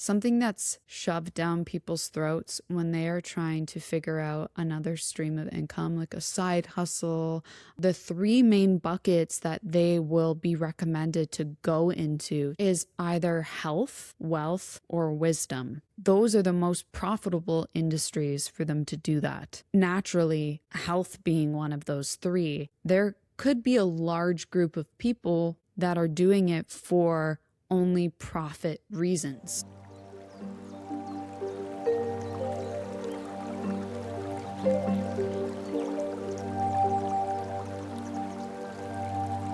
something that's shoved down people's throats when they are trying to figure out another stream of income, like a side hustle. The three main buckets that they will be recommended to go into is either health, wealth, or wisdom. Those are the most profitable industries for them to do that. Naturally, health being one of those three, there could be a large group of people that are doing it for only profit reasons.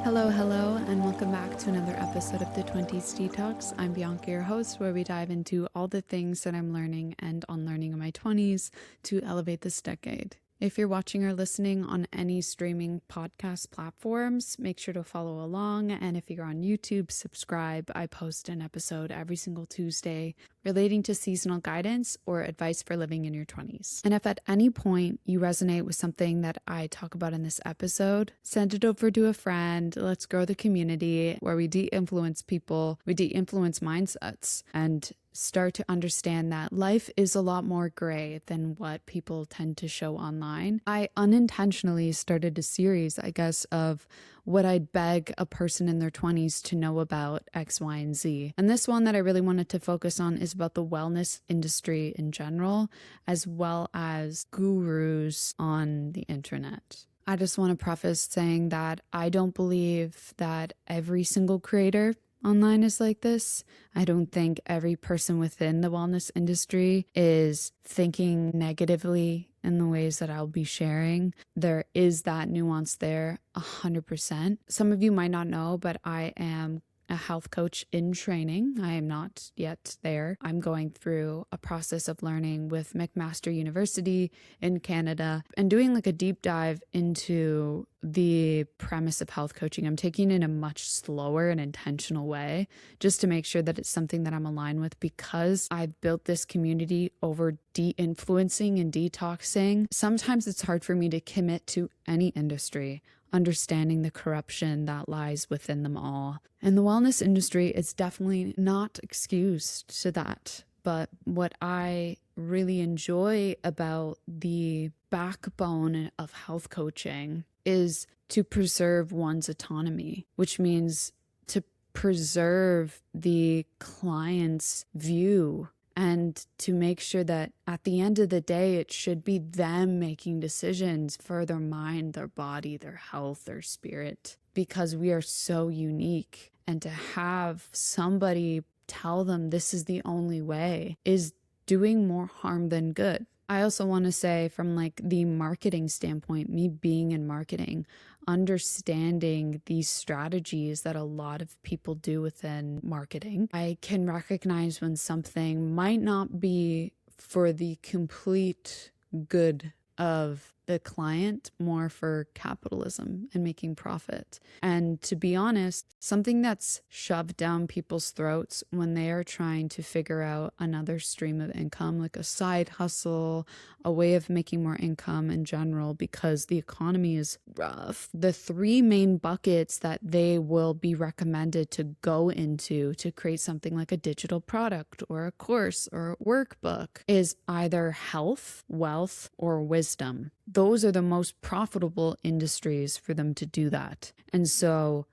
Hello, and welcome back to another episode of the 20s Detox. I'm Bianca, your host, where we dive into all the things that I'm learning and unlearning in my 20s to elevate this decade. If you're watching or listening on any streaming podcast platforms, make sure to follow along. And if you're on YouTube, subscribe. I post an episode every single Tuesday relating to seasonal guidance or advice for living in your 20s. And if at any point you resonate with something that I talk about in this episode, send it over to a friend. Let's grow the community where we de-influence people, we de-influence mindsets, and start to understand that life is a lot more gray than what people tend to show online. I unintentionally started a series, I guess, of what I'd beg a person in their 20s to know about X, Y, and Z. And this one that I really wanted to focus on is about the wellness industry in general, as well as gurus on the internet. I just want to preface saying that I don't believe that every single creator online is like this. I don't think every person within the wellness industry is thinking negatively in the ways that I'll be sharing. There is that nuance there, 100%. Some of you might not know, but I am a health coach in training. I am not yet there. I'm going through a process of learning with McMaster University in Canada and doing like a deep dive into the premise of health coaching. I'm taking it in a much slower and intentional way just to make sure that it's something that I'm aligned with, because I've built this community over de-influencing and detoxing. Sometimes it's hard for me to commit to any industry, understanding the corruption that lies within them all. And the wellness industry is definitely not excused to that. But what I really enjoy about the backbone of health coaching is to preserve one's autonomy, which means to preserve the client's view and to make sure that at the end of the day, it should be them making decisions for their mind, their body, their health, their spirit, because we are so unique. And to have somebody tell them this is the only way is doing more harm than good. I also want to say, from like the marketing standpoint, me being in marketing, understanding these strategies that a lot of people do within marketing, I can recognize when something might not be for the complete good of the client, more for capitalism and making profit. And to be honest, something that's shoved down people's throats when they are trying to figure out another stream of income, like a side hustle, a way of making more income in general, because the economy is rough. The three main buckets that they will be recommended to go into to create something like a digital product or a course or a workbook is either health, wealth, or wisdom. Those are the most profitable industries for them to do that. And so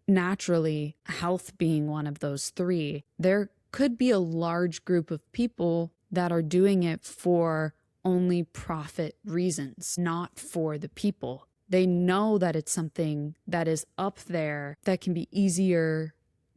naturally, health being one of those three, there could be a large group of people that are doing it for only profit reasons, not for the people. They know that it's something that is up there that can be easier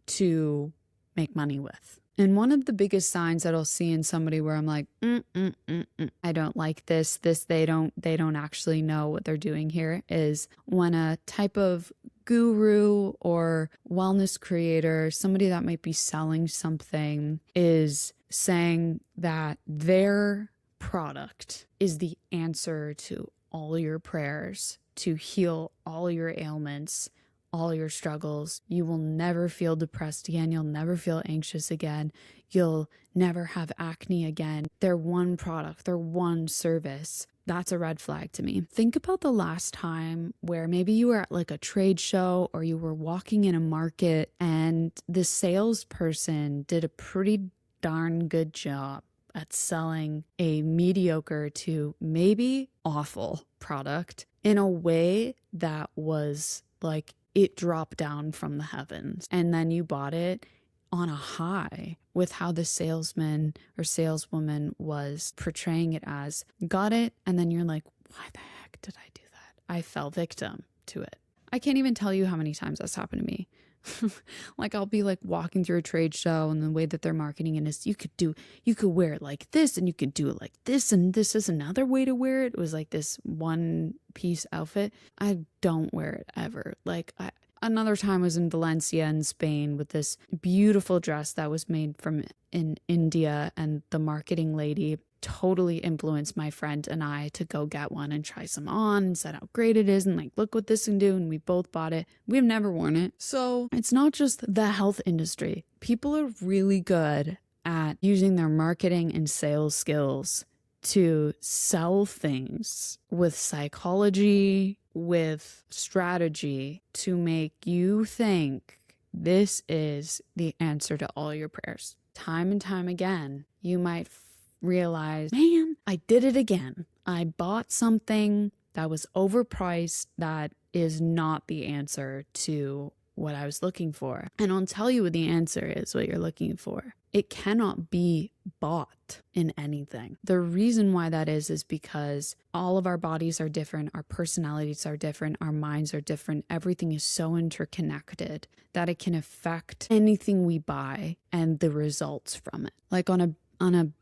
to make money with. And one of the biggest signs that I'll see in somebody where I'm like, I don't like this, they don't actually know what they're doing here, is when a type of guru or wellness creator, somebody that might be selling something, is saying that their product is the answer to all your prayers, to heal all your ailments, all your struggles. You will never feel depressed again. You'll never feel anxious again. You'll never have acne again. Their one product, their one service, that's a red flag to me. Think about the last time where maybe you were at like a trade show or you were walking in a market and the salesperson did a pretty darn good job at selling a mediocre to maybe awful product in a way that was like it dropped down from the heavens. And then you bought it on a high with how the salesman or saleswoman was portraying it as. Got it, and then you're like, why the heck did I do that? I fell victim to it. I can't even tell you how many times that's happened to me. Like I'll be like walking through a trade show, and the way that they're marketing it is you could wear it like this, and you could do it like this, and this is another way to wear it. It was like this one piece outfit. I don't wear it ever. Another time was in Valencia in Spain with this beautiful dress that was made in India, and the marketing lady totally influenced my friend and I to go get one and try some on and said how great it is and like, look what this can do. And we both bought it. We've never worn it. So it's not just the health industry. People are really good at using their marketing and sales skills to sell things with psychology, with strategy, to make you think this is the answer to all your prayers. Time and time again, you might realize, man, I did it again. I bought something that was overpriced that is not the answer to what I was looking for. And I'll tell you what the answer is, what you're looking for. It cannot be bought in anything. The reason why that is because all of our bodies are different, our personalities are different, our minds are different. Everything is so interconnected that it can affect anything we buy and the results from it. Like on a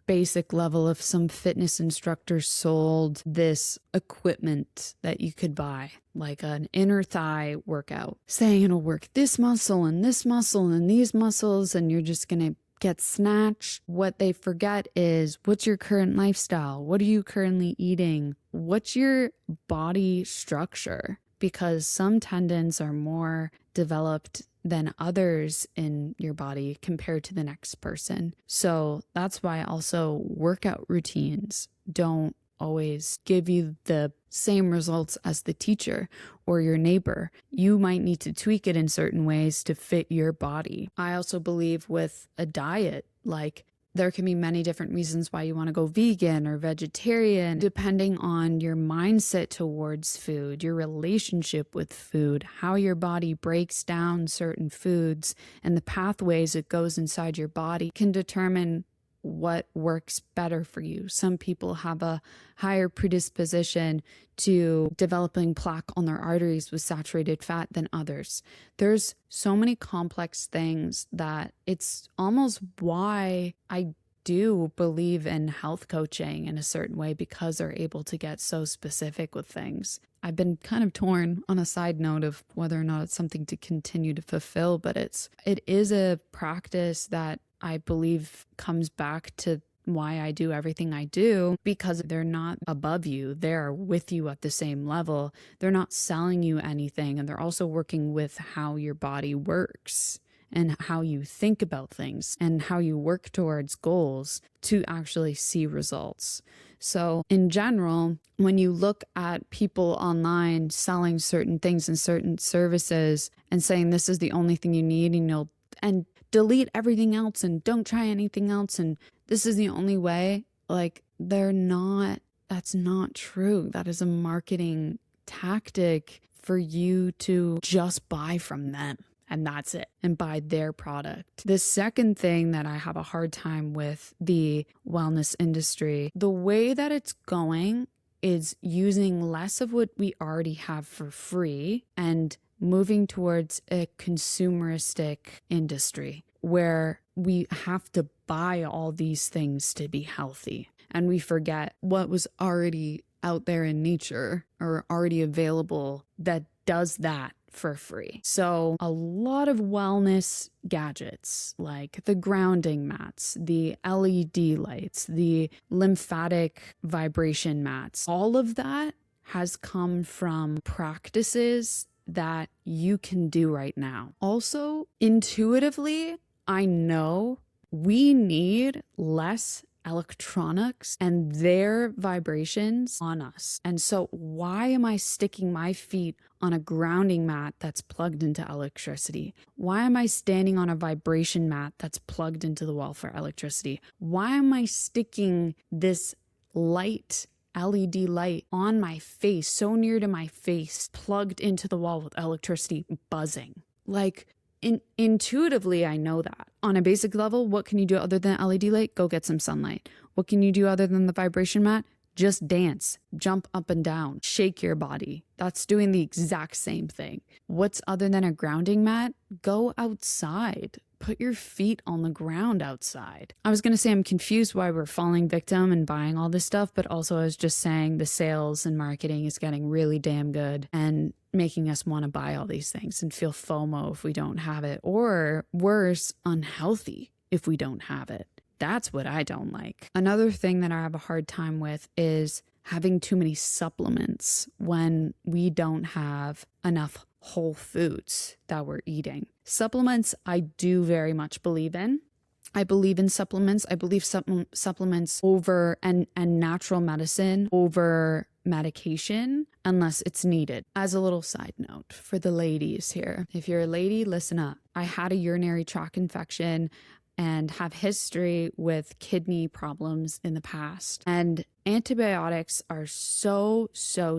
basic level, if some fitness instructor sold this equipment that you could buy, like an inner thigh workout, saying it'll work this muscle and these muscles, and you're just going to get snatched. What they forget is, what's your current lifestyle? What are you currently eating? What's your body structure? Because some tendons are more developed than others in your body compared to the next person. So that's why also workout routines don't always give you the same results as the teacher or your neighbor. You might need to tweak it in certain ways to fit your body. I also believe with a diet, like there can be many different reasons why you want to go vegan or vegetarian, depending on your mindset towards food, your relationship with food, how your body breaks down certain foods, and the pathways it goes inside your body can determine what works better for you. Some people have a higher predisposition to developing plaque on their arteries with saturated fat than others. There's so many complex things that it's almost why I do believe in health coaching in a certain way, because they're able to get so specific with things. I've been kind of torn on a side note of whether or not it's something to continue to fulfill, but it is a practice that I believe comes back to why I do everything I do, because they're not above you. They're with you at the same level. They're not selling you anything. And they're also working with how your body works and how you think about things and how you work towards goals to actually see results. So in general, when you look at people online selling certain things and certain services and saying this is the only thing you need, and delete everything else and don't try anything else, and this is the only way, like that's not true. That is a marketing tactic for you to just buy from them. And that's it. And buy their product. The second thing that I have a hard time with the wellness industry, the way that it's going is using less of what we already have for free and moving towards a consumeristic industry where we have to buy all these things to be healthy. And we forget what was already out there in nature or already available that does that for free. So a lot of wellness gadgets like the grounding mats, the LED lights, the lymphatic vibration mats, all of that has come from practices that you can do right now. Also, intuitively, I know we need less electronics and their vibrations on us. And so why am I sticking my feet on a grounding mat that's plugged into electricity? Why am I standing on a vibration mat that's plugged into the wall for electricity? Why am I sticking this light, LED light, on my face, so near to my face, plugged into the wall with electricity buzzing? Like, intuitively, I know that. On a basic level, what can you do other than LED light? Go get some sunlight. What can you do other than the vibration mat? Just dance, jump up and down, shake your body. That's doing the exact same thing. What's other than a grounding mat? Go outside. Put your feet on the ground outside. I was going to say I'm confused why we're falling victim and buying all this stuff, but also I was just saying the sales and marketing is getting really damn good and making us want to buy all these things and feel FOMO if we don't have it, or worse, unhealthy if we don't have it. That's what I don't like. Another thing that I have a hard time with is having too many supplements when we don't have enough whole foods that we're eating. Supplements, I do very much believe in. I believe in supplements. I believe supplements over and natural medicine over medication unless it's needed. As a little side note for the ladies here, if you're a lady, listen up. I had a urinary tract infection and have history with kidney problems in the past. And antibiotics are so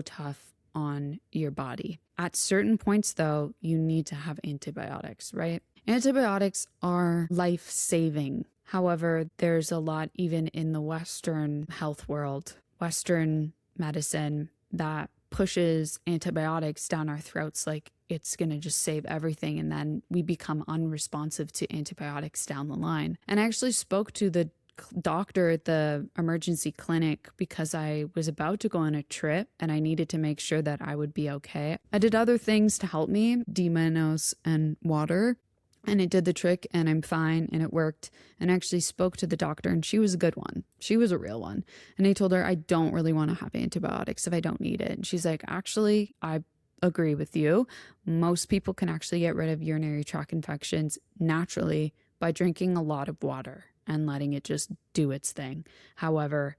tough on your body. At certain points, though, you need to have antibiotics, right? Antibiotics are life-saving. However, there's a lot even in the Western health world, Western medicine, that pushes antibiotics down our throats like it's going to just save everything. And then we become unresponsive to antibiotics down the line. And I actually spoke to the doctor at the emergency clinic because I was about to go on a trip and I needed to make sure that I would be okay. I did other things to help me, D-Minos and water, and it did the trick and I'm fine and it worked. And I actually spoke to the doctor and she was a good one. She was a real one. And I told her I don't really want to have antibiotics if I don't need it. And she's like, actually, I agree with you. Most people can actually get rid of urinary tract infections naturally by drinking a lot of water and letting it just do its thing. However,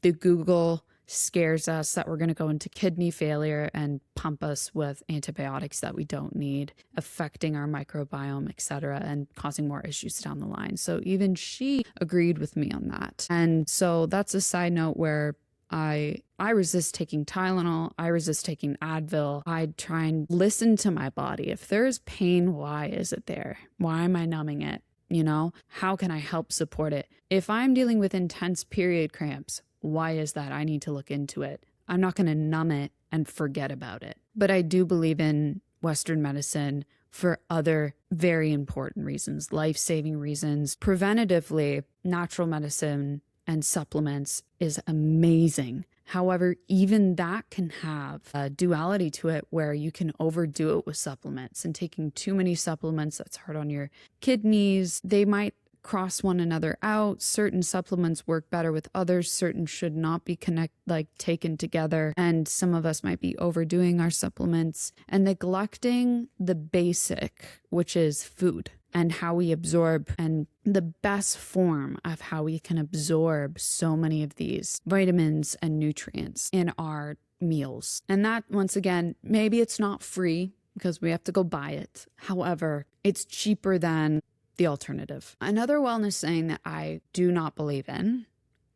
the Google scares us that we're going to go into kidney failure and pump us with antibiotics that we don't need, affecting our microbiome, etc., and causing more issues down the line. So even she agreed with me on that. And so that's a side note where I resist taking Tylenol. I resist taking Advil. I try and listen to my body. If there's pain, why is it there? Why am I numbing it? You know, how can I help support it? If I'm dealing with intense period cramps, why is that? I need to look into it. I'm not going to numb it and forget about it. But I do believe in Western medicine for other very important reasons, life-saving reasons. Preventatively, natural medicine and supplements is amazing. However, even that can have a duality to it where you can overdo it with supplements, and taking too many supplements, that's hard on your kidneys. They might cross one another out. Certain supplements work better with others. Certain should not be taken together. And some of us might be overdoing our supplements and neglecting the basic, which is food and how we absorb, and the best form of how we can absorb so many of these vitamins and nutrients in our meals. And that, once again, maybe it's not free because we have to go buy it. However, it's cheaper than the alternative. Another wellness saying that I do not believe in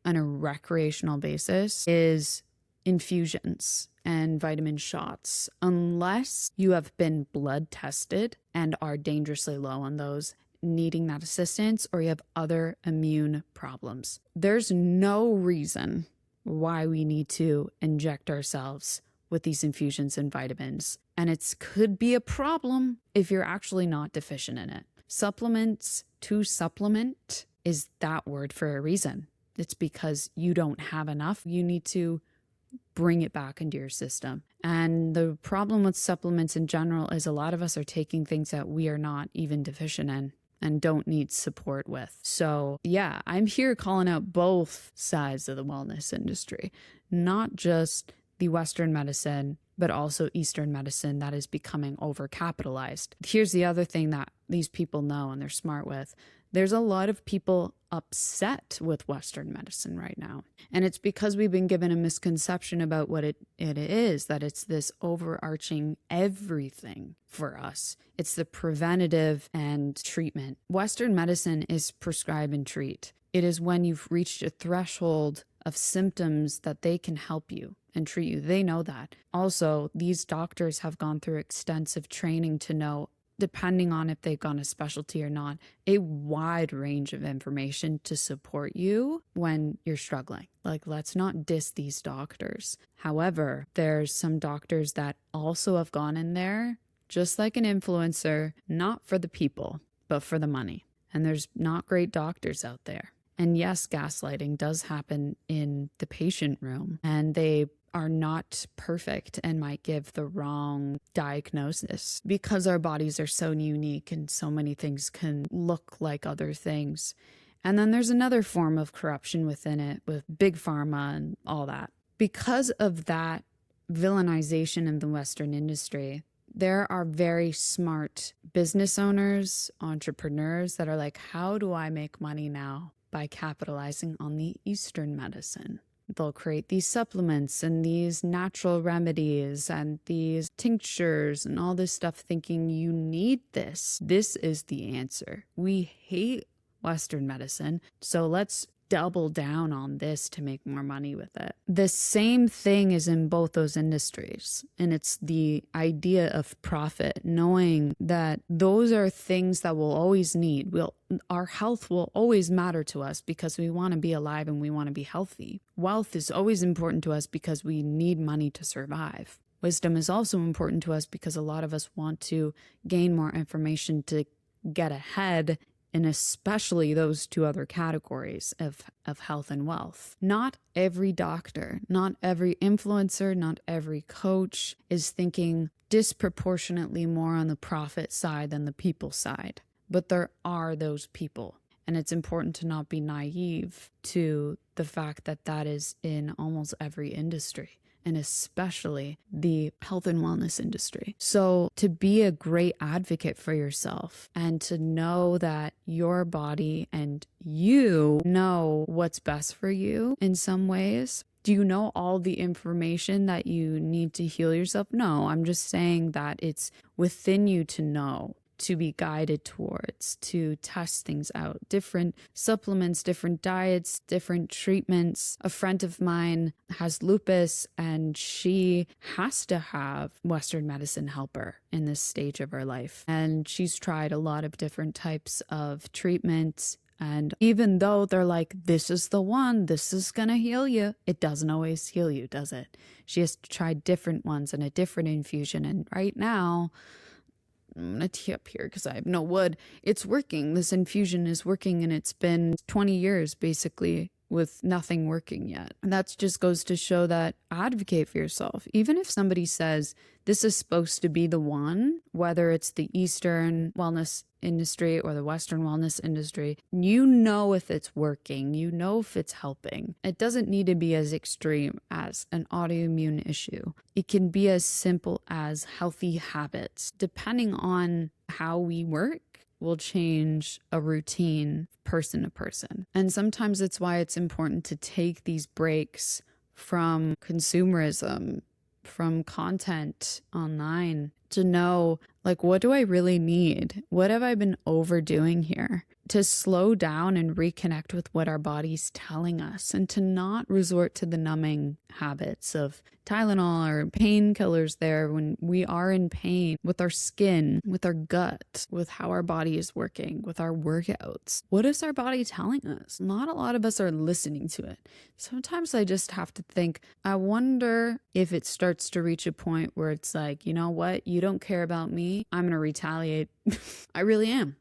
on a recreational basis is infusions and vitamin shots, unless you have been blood tested and are dangerously low on those, needing that assistance, or you have other immune problems. There's no reason why we need to inject ourselves with these infusions and vitamins. And it could be a problem if you're actually not deficient in it. Supplements, to supplement, is that word for a reason. It's because you don't have enough. You need to bring it back into your system. And the problem with supplements in general is a lot of us are taking things that we are not even deficient in and don't need support with. So yeah, I'm here calling out both sides of the wellness industry, not just the Western medicine, but also Eastern medicine that is becoming overcapitalized. Here's the other thing that these people know and they're smart with. There's a lot of people upset with Western medicine right now. And it's because we've been given a misconception about what it is, that it's this overarching everything for us. It's the preventative and treatment. Western medicine is prescribe and treat. It is when you've reached a threshold of symptoms that they can help you and treat you. They know that. Also, these doctors have gone through extensive training to know, depending on if they've gone a specialty or not, a wide range of information to support you when you're struggling. Like, let's not diss these doctors. However, there's some doctors that also have gone in there, just like an influencer, not for the people, but for the money. And there's not great doctors out there. And yes, gaslighting does happen in the patient room, and they are not perfect and might give the wrong diagnosis because our bodies are so unique and so many things can look like other things. And then there's another form of corruption within it with Big Pharma and all that. Because of that villainization in the Western industry, there are very smart business owners, entrepreneurs that are like, how do I make money now by capitalizing on the Eastern medicine? They'll create these supplements and these natural remedies and these tinctures and all this stuff thinking you need this. This is the answer. We hate Western medicine, so let's double down on this to make more money with it. The same thing is in both those industries, and it's the idea of profit, knowing that those are things that we'll always need. Our health will always matter to us because we want to be alive and we want to be healthy. Wealth is always important to us because we need money to survive. Wisdom is also important to us because a lot of us want to gain more information to get ahead, and especially those two other categories of health and wealth. Not every doctor, not every influencer, not every coach is thinking disproportionately more on the profit side than the people side. But there are those people. And it's important to not be naive to the fact that that is in almost every industry, and especially the health and wellness industry. So to be a great advocate for yourself and to know that your body and you know what's best for you in some ways. Do you know all the information that you need to heal yourself? No, I'm just saying that it's within you to know, to be guided towards, to test things out, different supplements, different diets, different treatments. A friend of mine has lupus and she has to have Western medicine help her in this stage of her life. And she's tried a lot of different types of treatments. And even though they're like, this is the one, this is going to heal you, it doesn't always heal you, does it? She has to try different ones and a different infusion. And right now, I'm going to tee up here because I have no wood. It's working. This infusion is working, and it's been 20 years basically with nothing working yet. And that just goes to show that advocate for yourself. Even if somebody says this is supposed to be the one, whether it's the Eastern wellness industry or the Western wellness industry, you know if it's working, you know if it's helping. It doesn't need to be as extreme as an autoimmune issue. It can be as simple as healthy habits. Depending on how we work, will change a routine person to person. And sometimes it's why it's important to take these breaks from consumerism, from content online, to know, like, what do I really need? What have I been overdoing here? To slow down and reconnect with what our body's telling us, and to not resort to the numbing habits of Tylenol or painkillers there when we are in pain, with our skin, with our gut, with how our body is working, with our workouts. What is our body telling us? Not a lot of us are listening to it. Sometimes I just have to think, I wonder if it starts to reach a point where it's like, you know what? You don't care about me. I'm going to retaliate. I really am.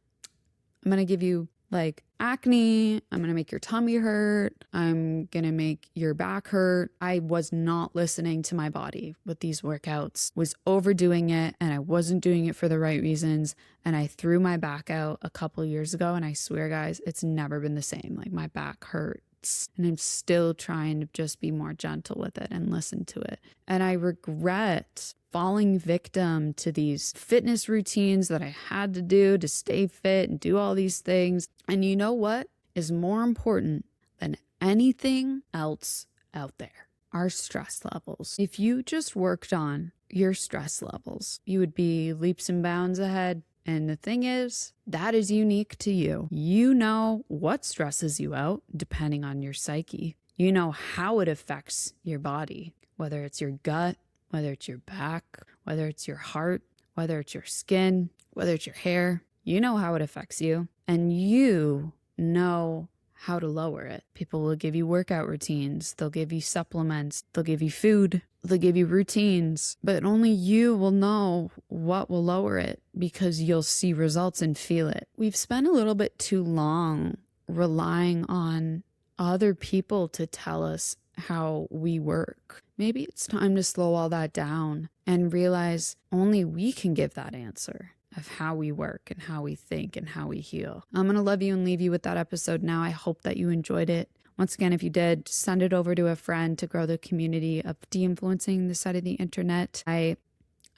I'm going to give you like acne. I'm going to make your tummy hurt. I'm going to make your back hurt. I was not listening to my body with these workouts, was overdoing it, and I wasn't doing it for the right reasons. And I threw my back out a couple years ago, and I swear, guys, it's never been the same. Like, my back hurt hurts. And I'm still trying to just be more gentle with it and listen to it. And I regret falling victim to these fitness routines that I had to do to stay fit and do all these things. And you know what is more important than anything else out there? Our stress levels. If you just worked on your stress levels, you would be leaps and bounds ahead. And the thing is, that is unique to you. You know what stresses you out depending on your psyche. You know how it affects your body, whether it's your gut, whether it's your back, whether it's your heart, whether it's your skin, whether it's your hair. You know how it affects you, and you know how to lower it. People will give you workout routines. They'll give you supplements. They'll give you food. They'll give you routines, but only you will know what will lower it because you'll see results and feel it. We've spent a little bit too long relying on other people to tell us how we work. Maybe it's time to slow all that down and realize only we can give that answer of how we work and how we think and how we heal. I'm going to love you and leave you with that episode now. I hope that you enjoyed it. Once again, if you did, send it over to a friend to grow the community of de-influencing the side of the internet. I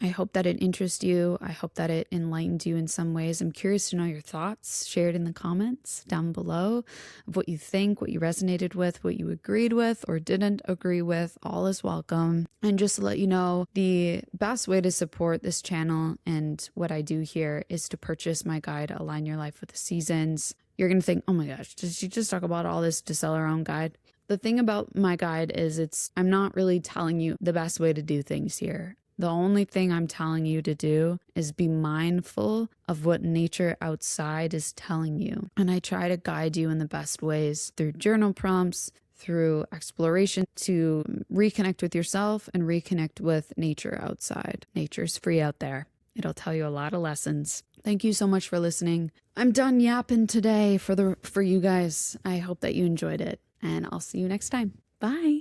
hope that it interests you. I hope that it enlightened you in some ways. I'm curious to know your thoughts. Share it in the comments down below of what you think, what you resonated with, what you agreed with or didn't agree with. All is welcome. And just to let you know, the best way to support this channel and what I do here is to purchase my guide, Align Your Life with the Seasons. You're going to think, oh my gosh, did she just talk about all this to sell her own guide? The thing about my guide is I'm not really telling you the best way to do things here. The only thing I'm telling you to do is be mindful of what nature outside is telling you. And I try to guide you in the best ways through journal prompts, through exploration to reconnect with yourself and reconnect with nature outside. Nature's free out there. It'll tell you a lot of lessons. Thank you so much for listening. I'm done yapping today for you guys. I hope that you enjoyed it, and I'll see you next time. Bye.